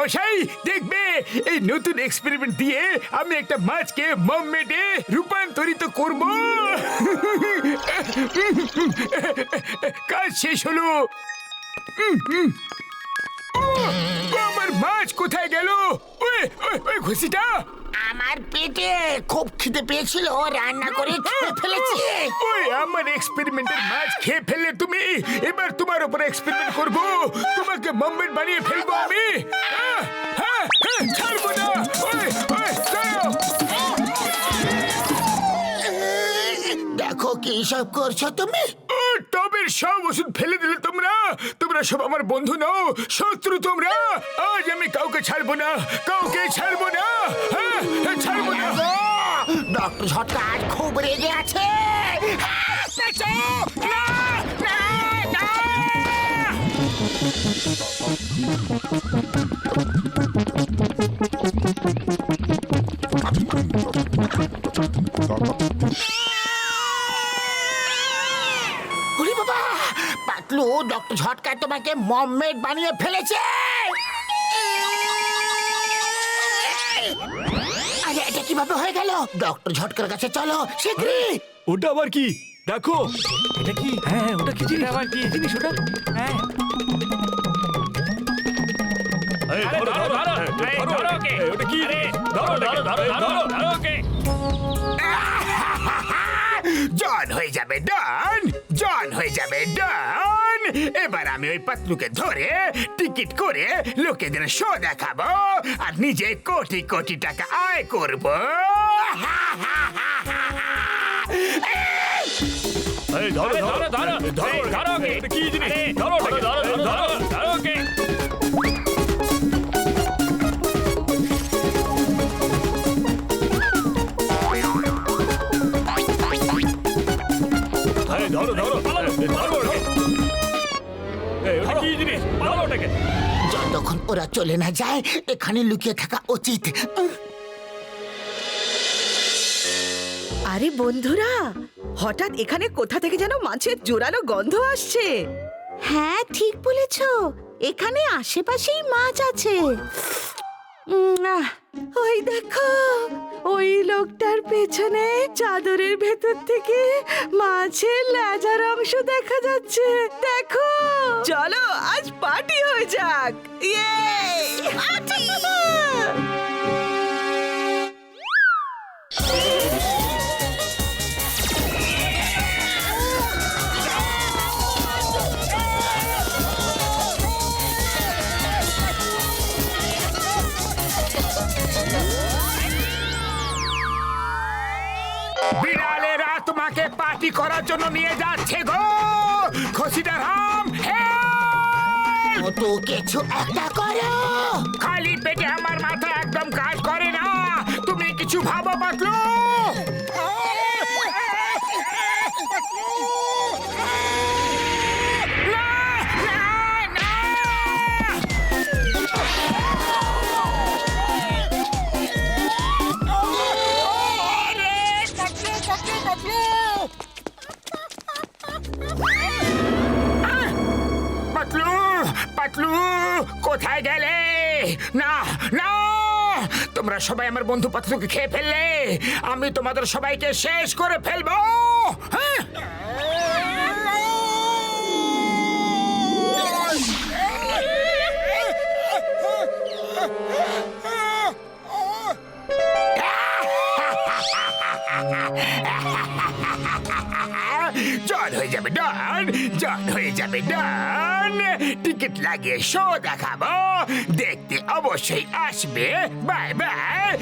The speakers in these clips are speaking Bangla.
মশাই দেখবে এই নতুন এক্সপেরিমেন্ট দিয়ে আমি একটা মাছকে মমমেটে রূপান্তরিত করব। কাজ শেষ হলো। আমার মাছ কোথায় গেল? ওই ঘুষিটা আমার পেটে খুব খিদে পেয়েছিল, রান্না করে খেয়ে ফেলেছি। ওই আমার এক্সপেরিমেন্টের মাছ খেয়ে ফেললে তুমি। এবার তোমার উপর এক্সপেরিমেন্ট করব, তোমাকে মমমেট বানিয়ে ফেলবো আমি। ছাড়বো না। দাঁড়াও। দেখো কি সব করছো তুমি। টবের সব ওষুধ ফেলে দিলে তোমরা। তোমরা সব আমার বন্ধু নও, শত্রু তোমরা। আজ আমি কাউকে ছাড়বো না, কাউকে ছাড়বো না। ছাড়বো না। ডক্টর ঝটকা আজ খুব রেগে আছে। ওরে বাবা, পাতলু, ডক্টর ঝটকা তোমাকে মমমেট বানিয়ে ফেলেছে। আরে এটা কিভাবে হয়ে গেল? ডক্টর ঝটকার কাছে চলো শীঘ্রই। ওটা আবার কি? দেখো এটা কি? হ্যাঁ ওটা কি জিনিস? আবার কি জিনিস ওটা? হ্যাঁ, এই, আরে ধরো, ধরো, ধরো, ধরো, এই, এই, ধরো, ধরো ওকে। এই, ওটা কি? আরে, ধরো, ধরো, ধরো, এই, ধরো, ধরো ওকে। জন হয়ে যাবে ডান, জন হয়ে যাবে ডান। এবার আমি ওই পাতলুকে ধরে টিকিট করে লোকেদের শো দেখাবো আর নিজে কোটি কোটি টাকা আয় করব। এই, ধরো, আরে, ধরো, ধরো, ধরো, এই, ধরো, এই, ধরো ওকে। এটা কি জিনিস? আরে, ধরো, ওটাকে, ধরো, এই, ধরো, ধরো, ধরো ওকে। এই, ধরো, ধরো, এই, ধরো ওটাকে। এই, ওটা কি জিনিস? ধরো ওটাকে। যতক্ষণ ওরা চলে না যায় এখানে লুকিয়ে থাকা উচিত। আরে বন্ধুরা, হঠাৎ এখানে কোথা থেকে যেন মাছের জোরালো গন্ধ আসছে। হ্যাঁ ঠিক বলেছ, এখানে আশেপাশেই মাছ আছে। ওই দেখো, ওই লোকটার পেছনে চাদরের ভেতর থেকে মাছের লেজার অংশ দেখা যাচ্ছে। দেখো, চলো আজ পার্টি হয়ে যাক। ইয়ে পার্টি! বিড়ালেরা তোমাকে পার্টি করার জন্য নিয়ে যাচ্ছে গো। খসিদার হাম, তো কিছু একটা করো। খালি পেটে আমার মাথা একদম কাজ করে না। তুমি কিছু ভাবো পাতলু। না, না, না। পাতলু, পাতলু, কোথায় গেলে? না, না, তোমরা সবাই আমার বন্ধু পাতলুকে খেয়ে ফেললে। আমি তোমাদের সবাইকে শেষ করে ফেলবো। হ্যাঁ? জন হয়ে যাবে ডান, জন হয়ে যাবে ডান। টিকিট লাগিয়ে শো দেখাবো, দেখতে অবশ্যই আসবে। Bye bye.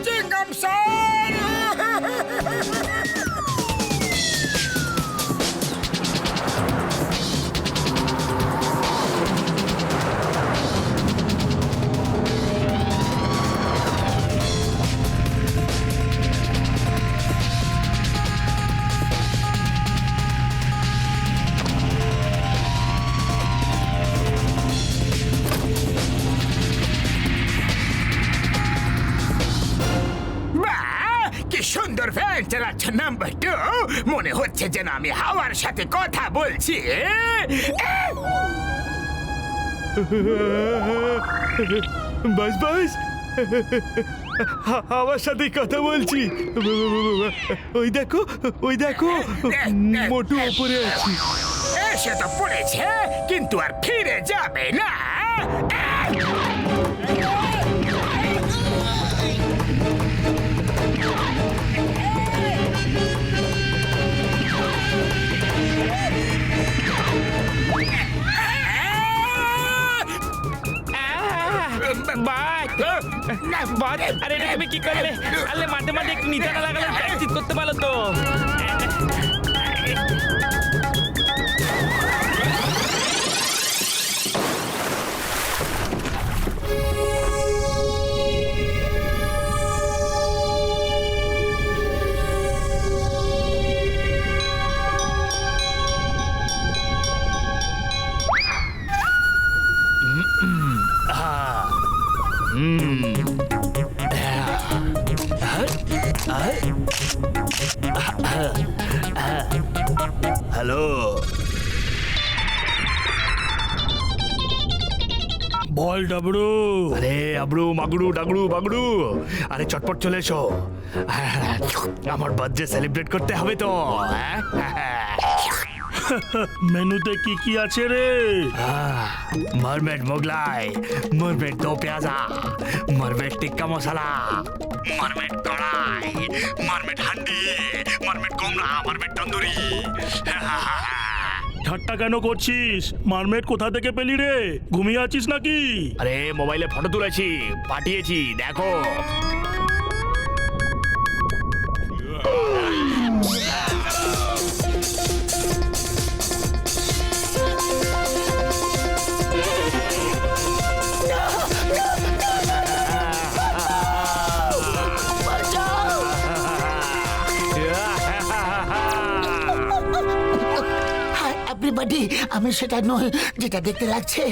Chewing gum sir. Fan চালাচ্ছ নাম্বার 2? মনে হচ্ছে যেন আমি হাওয়ার সাথে কথা বলছি। বাস বাস, আমার সাথে কথা বলছি। ওই দেখো, ওই দেখো, মোটু ওপরে আছে। এসে তো পড়েছে, কিন্তু আর ফিরে যাবে না। বাদ, আরে এটা তুমি কি করলে? আরে মাঠে মাঠে একটু নিতে না লাগালে প্র্যাকটিস করতে পারো তো। হ্যালো, বল ডাবড়ু। আরে আবড়ু মাগড়ু ডাগড়ু বাগড়ু, আরে চটপট চলে এসো। আমার বার্থডে সেলিব্রেট করতে হবে তো। মেনুতে কি কি আছে রে? Mermaid Mughlai, mermaid dopiaza, mermaid tikka masala, mermaid kadai, mermaid handi, mermaid কোমরা, মারমেড তন্দুরি। ঠাট্টা কেন করছিস? মারমেড কোথা থেকে পেলি রে? ঘুমিয়ে আছিস নাকি? আরে মোবাইলে ফটো তুলেছি, পাঠিয়েছি, দেখো। এভরিবডি, আমি সেটা নই যেটা দেখতে লাগছে।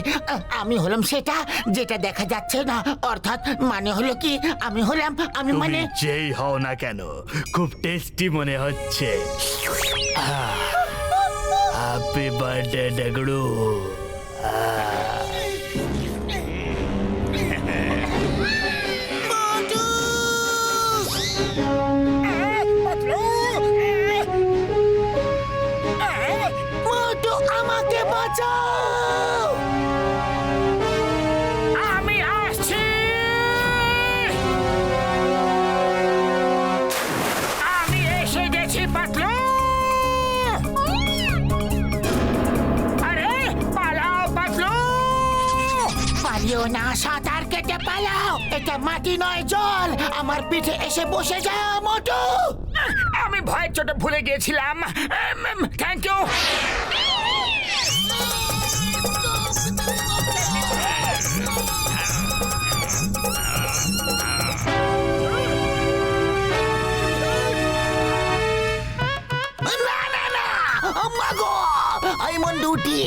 আমি হলাম সেটা যেটা দেখা যাচ্ছে না। অর্থাৎ মানে হলো কি, আমি হলাম আমি তুমি মানে যেই হও না কেন, খুব টেস্টি মনে হচ্ছে। Happy birthday ডাগড়ু। মোটু, আমাকে বাঁচাও। আমি আসছি, আমি এসে গেছি পাতলু। আরে পালাও পাতলু। পালিও না, সাঁতার কেটে পালাও। এটা মাটি নয়, জল। আমার পিঠে এসে বসে যাও মোটু। আমি ভয়ের চোটে ভুলে গিয়েছিলাম। Thank you. না না না, মাগো, I'm on duty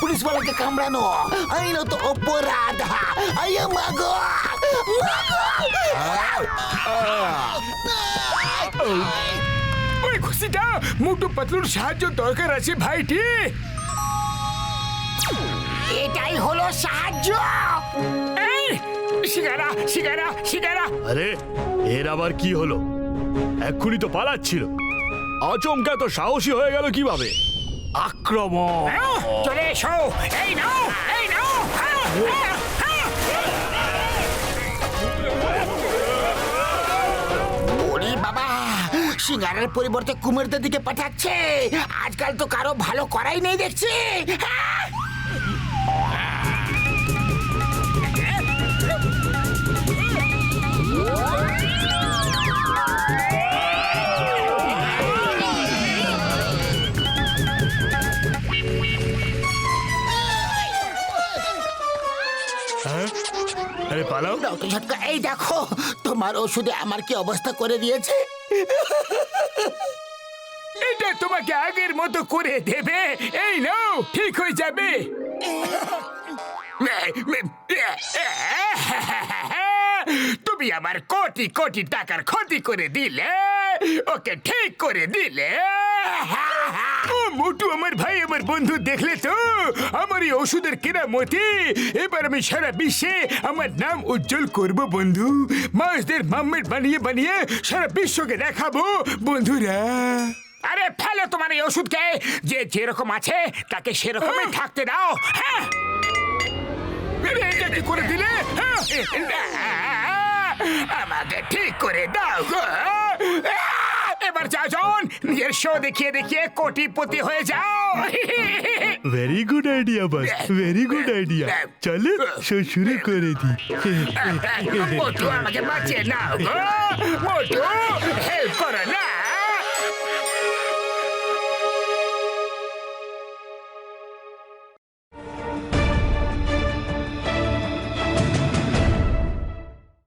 পুলিশওয়ালাকে কামড়ানো আইনত অপরাধ। মাগো, ওই খুশিটা, মোটু পাতলুর সাহায্য দরকার আছে ভাইটি। এটাই হলো সাহায্য। এই শিকারা শিকারা শিকারা। আরে এর আবার কি হলো? এক্ষুনি তো পালাচ্ছিল, আচমকা তো সাহসী হয়ে গেল কিভাবে? আক্রমণ! চলে এসো, এই নাও, এই নাও। ওরে বাবা, সিঙ্গারের পরিবর্তে কুমিরদের দিকে পাঠাচ্ছে। আজকাল তো কারো ভালো করাই নেই দেখছি। আরে পালাও। ডক্টর ঝটকা, এই দেখো তোমার ওষুধে আমার কি অবস্থা করে দিয়েছে। এটা তোমাকে আগের মতো করে দেবে। এই নাও, ঠিক হয়ে যাবে। তুমি আমার কোটি কোটি টাকার ক্ষতি করে দিলে। ওকে ঠিক করে দিলে ও মোটু আমার ভাই আমার বন্ধু দেখলে তো আমার এই ওষুধের কেরামতি এবার আমি সারা বিশ্বে আমার নাম উজ্জ্বল করব বন্ধু মাছদের মাম্মেট বানিয়ে বানিয়ে সারা বিশ্বকে দেখাবো বন্ধুরা আরে ফেলো তোমার এই ওষুধকে যে যেরকম আছে তাকে সেরকমই থাকতে দাও হ্যাঁ আরে, এটা কি করে দিলে হ্যাঁ? আমাকে ঠিক করে দাও গো। এবার যাও জন নিজের শো দেখিয়ে দেখিয়ে কোটিপতি হয়ে যাও ভেরি গুড আইডিয়া বস ভেরি গুড আইডিয়া চলো শো শুরু করে দি মোটু আমাকে বাঁচিয়ে নাও গো মোটু হেল্প করো না